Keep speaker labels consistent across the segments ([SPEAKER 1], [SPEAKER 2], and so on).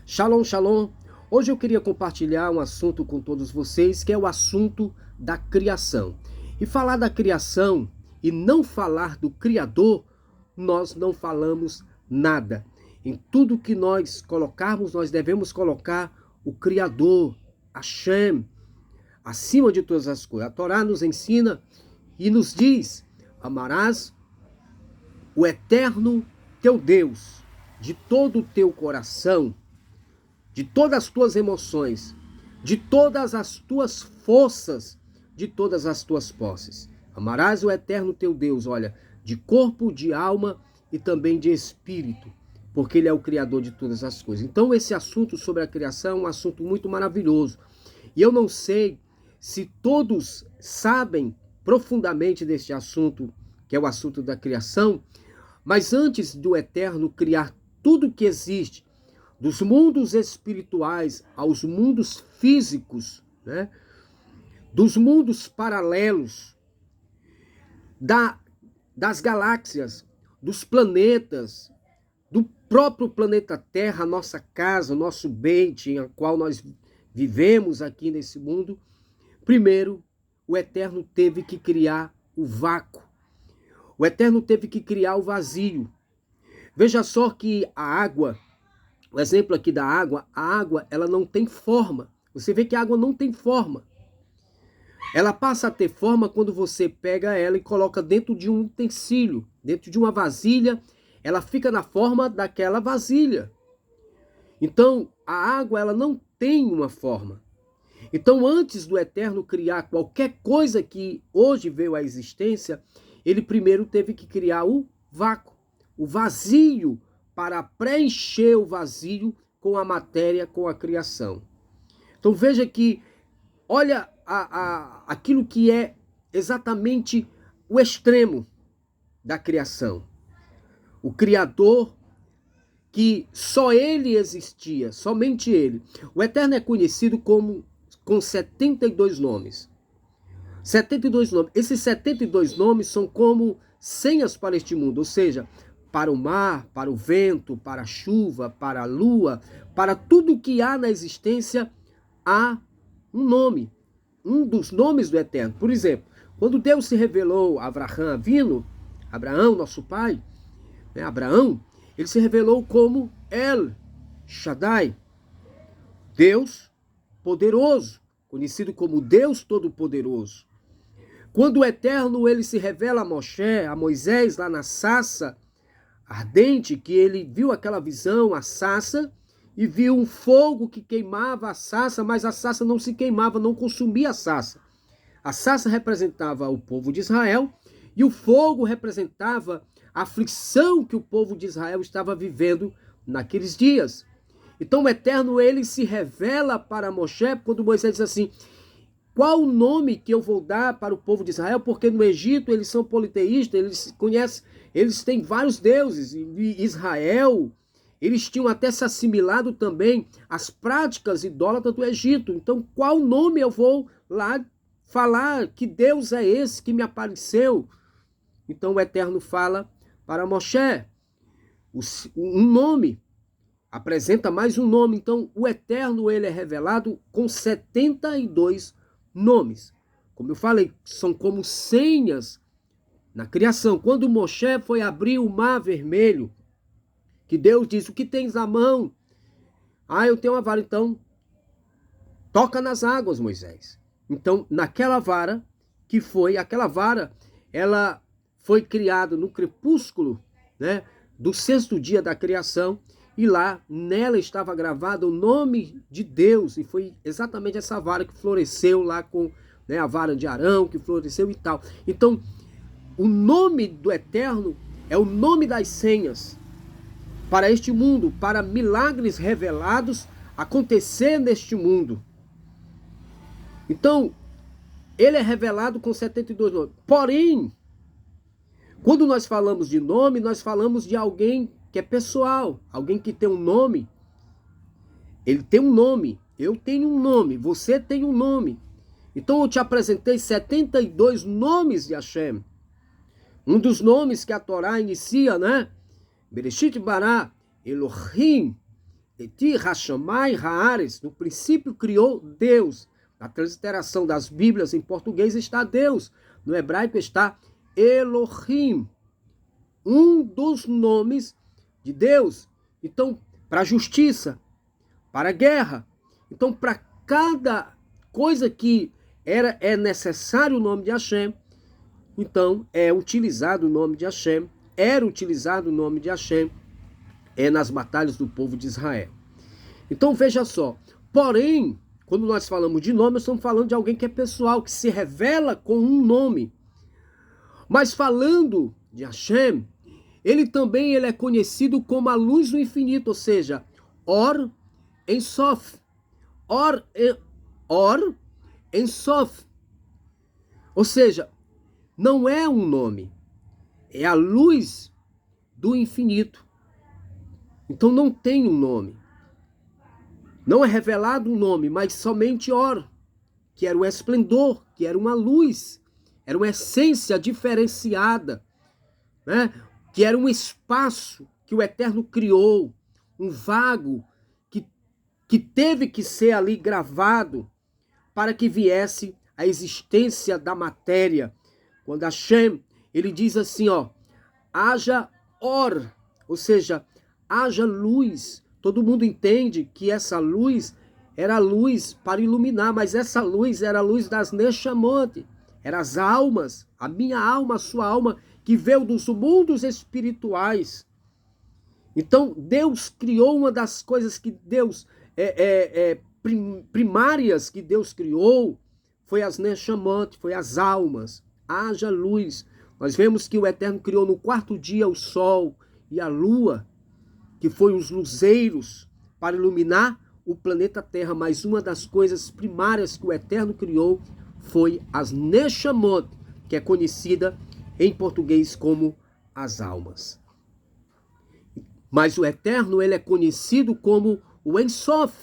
[SPEAKER 1] Shalom, shalom. Hoje eu queria compartilhar um assunto com todos vocês, que é o assunto da criação. E falar da criação e não falar do Criador, nós não falamos nada. Em tudo que nós colocarmos, nós devemos colocar o Criador, Hashem, acima de todas as coisas. A Torá nos ensina e nos diz: amarás o eterno teu Deus de todo o teu coração, de todas as tuas emoções, de todas as tuas forças, de todas as tuas posses. Amarás o eterno teu Deus, olha, de corpo, de alma e também de espírito, porque ele é o criador de todas as coisas. Então esse assunto sobre a criação é um assunto muito maravilhoso. E eu não sei se todos sabem profundamente deste assunto, que é o assunto da criação, mas antes do eterno criar tudo que existe, dos mundos espirituais aos mundos físicos, né? Dos mundos paralelos, das galáxias, dos planetas, do próprio planeta Terra, nossa casa, nosso beit, em qual nós vivemos aqui nesse mundo. Primeiro, o Eterno teve que criar o vácuo. O Eterno teve que criar o vazio. Veja só que a água, o exemplo aqui da água, a água ela não tem forma. Você vê que a água não tem forma. Ela passa a ter forma quando você pega ela e coloca dentro de um utensílio, dentro de uma vasilha, ela fica na forma daquela vasilha. Então, a água ela não tem uma forma. Então, antes do Eterno criar qualquer coisa que hoje veio à existência, ele primeiro teve que criar o vácuo, o vazio, para preencher o vazio com a matéria, com a criação. Então veja que, olha aquilo que é exatamente o extremo da criação. O Criador, que só ele existia, somente ele. O Eterno é conhecido com 72 nomes. 72 nomes. Esses 72 nomes são como senhas para este mundo, ou seja, para o mar, para o vento, para a chuva, para a lua, para tudo que há na existência, há um nome, um dos nomes do Eterno. Por exemplo, quando Deus se revelou a Abraão, nosso pai, né, Abraão, ele se revelou como El Shaddai, Deus poderoso, conhecido como Deus Todo-Poderoso. Quando o Eterno ele se revela a Moisés, lá na sarça ardente, que ele viu aquela visão, a sarça, e viu um fogo que queimava a sarça, mas a sarça não se queimava, não consumia a sarça. A sarça representava o povo de Israel e o fogo representava a aflição que o povo de Israel estava vivendo naqueles dias. Então o Eterno ele se revela para Moshe quando Moisés diz assim: qual o nome que eu vou dar para o povo de Israel? Porque no Egito eles são politeístas, eles conhecem, eles têm vários deuses. E Israel, eles tinham até se assimilado também às práticas idólatras do Egito. Então, qual nome eu vou lá falar? Que Deus é esse que me apareceu? Então o Eterno fala para Moshe um nome. Apresenta mais um nome. Então o Eterno ele é revelado com 72 nomes. Como eu falei, são como senhas na criação. Quando Moshe foi abrir o mar vermelho, que Deus disse: o que tens na mão? Ah, eu tenho uma vara. Então, toca nas águas, Moisés. Então, naquela vara, aquela vara, ela foi criada no crepúsculo, né, do sexto dia da criação, e lá, nela estava gravado o nome de Deus, e foi exatamente essa vara que floresceu lá com, né, a vara de Arão, que floresceu e tal. Então, o nome do Eterno é o nome das senhas para este mundo, para milagres revelados acontecer neste mundo. Então, ele é revelado com 72 nomes. Porém, quando nós falamos de nome, nós falamos de alguém que é pessoal, alguém que tem um nome. Ele tem um nome, eu tenho um nome, você tem um nome. Então eu te apresentei 72 nomes de Hashem. Um dos nomes que a Torá inicia, né? Bereshit bara Elohim, Eti Hashamai Haares, no princípio criou Deus. Na transliteração das Bíblias em português está Deus. No hebraico está Elohim, um dos nomes de Deus. Então, para a justiça, para a guerra. Então, para cada coisa que é necessário o nome de Hashem, então é utilizado o nome de Hashem, era utilizado o nome de Hashem nas batalhas do povo de Israel. Então veja só, porém, quando nós falamos de nome, nós estamos falando de alguém que é pessoal, que se revela com um nome. Mas falando de Hashem, ele também é conhecido como a luz do infinito, ou seja, Or Ensof. Or Ensof. Ou seja, não é um nome, é a luz do infinito. Então não tem um nome. Não é revelado um nome, mas somente Or, que era o esplendor, que era uma luz, era uma essência diferenciada, né? Que era um espaço que o Eterno criou, um vago que teve que ser ali gravado para que viesse a existência da matéria. Quando Hashem, ele diz assim, ó, haja Or, ou seja, haja luz. Todo mundo entende que essa luz era luz para iluminar, mas essa luz era a luz das Neshamot, eram as almas, a minha alma, a sua alma, que veio dos mundos espirituais. Então, Deus criou uma das coisas que Deus, primárias que Deus criou, foi as Neshamot, foi as almas. Haja luz. Nós vemos que o Eterno criou no quarto dia o sol e a lua, que foi os luzeiros para iluminar o planeta Terra, mas uma das coisas primárias que o Eterno criou foi as Neshamot, que é conhecida em português como as almas. Mas o Eterno, ele é conhecido como o Ensof.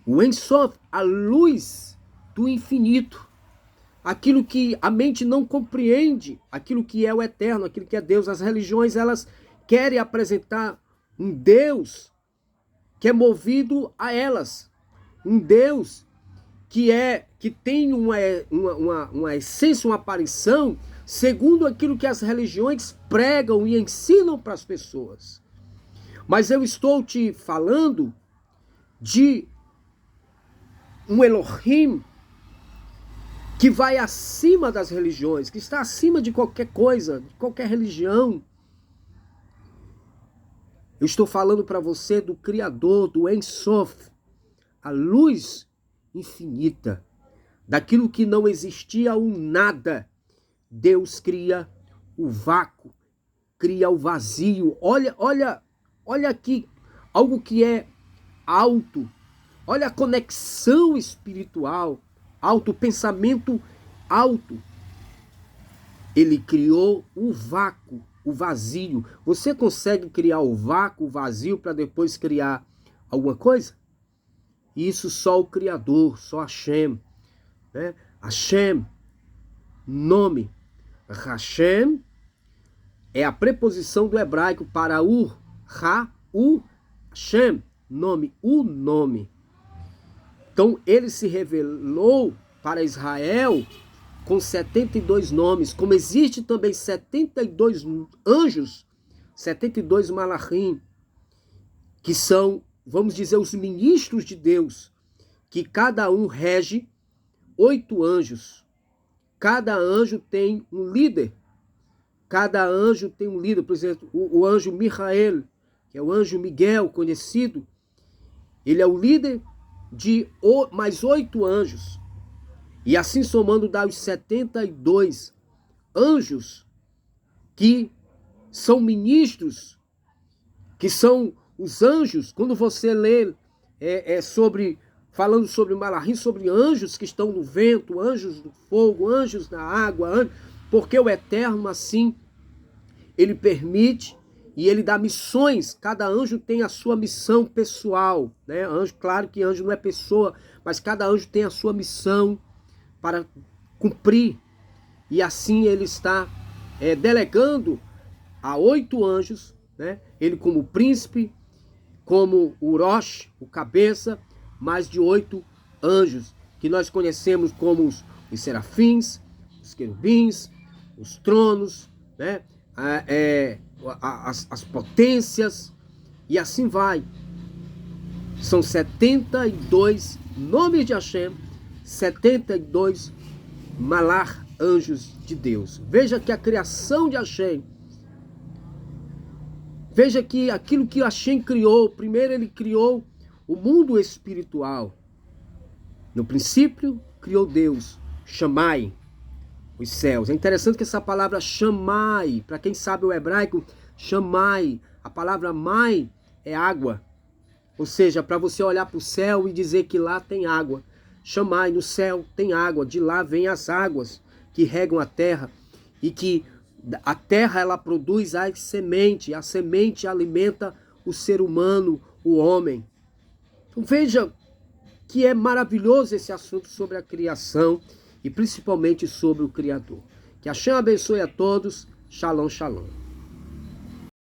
[SPEAKER 1] O Ensof, a luz do infinito. Aquilo que a mente não compreende, aquilo que é o Eterno, aquilo que é Deus. As religiões, elas querem apresentar um Deus que é movido a elas. Um Deus que tem uma essência, uma aparição, segundo aquilo que as religiões pregam e ensinam para as pessoas. Mas eu estou te falando de um Elohim que vai acima das religiões, que está acima de qualquer coisa, de qualquer religião. Eu estou falando para você do Criador, do Ensof, a luz infinita, daquilo que não existia o nada. Deus cria o vácuo, cria o vazio. Olha aqui, algo que é alto. Olha a conexão espiritual, alto, pensamento alto. Ele criou o vácuo, o vazio. Você consegue criar o vácuo, o vazio, para depois criar alguma coisa? Isso só o Criador, só Hashem. Né? Hashem, nome. Hashem é a preposição do hebraico para Hashem, nome, o nome. Então ele se revelou para Israel com 72 nomes, como existe também 72 anjos, 72 malachim, que são, vamos dizer, os ministros de Deus, que cada um rege 8 anjos. Cada anjo tem um líder. Cada anjo tem um líder. Por exemplo, o anjo Michael, que é o anjo Miguel, conhecido, ele é o líder de mais 8 anjos. E assim somando dá os 72 anjos que são ministros, que são os anjos. Quando você lê falando sobre Malachim, sobre anjos que estão no vento, anjos do fogo, anjos na água, porque o Eterno assim, ele permite e ele dá missões. Cada anjo tem a sua missão pessoal, né? Anjo, claro que anjo não é pessoa, mas cada anjo tem a sua missão para cumprir. E assim ele está delegando a 8 anjos, né? Ele como príncipe, como o Rosh, o cabeça, mais de 8 anjos, que nós conhecemos como os serafins, os querubins, os tronos, né? As potências, e assim vai. São 72 nomes de Hashem, 72 Malach, anjos de Deus. Veja que a criação de Hashem, veja que aquilo que Hashem criou, primeiro ele criou o mundo espiritual. No princípio, criou Deus, Shammai, os céus. É interessante que essa palavra Shammai, para quem sabe o hebraico, Shammai, a palavra mai é água. Ou seja, para você olhar para o céu e dizer que lá tem água. Shammai, no céu tem água, de lá vêm as águas que regam a terra, e que a terra ela produz a semente alimenta o ser humano, o homem. Então veja que é maravilhoso esse assunto sobre a criação e principalmente sobre o Criador. Que Hashem abençoe a todos. Shalom, shalom.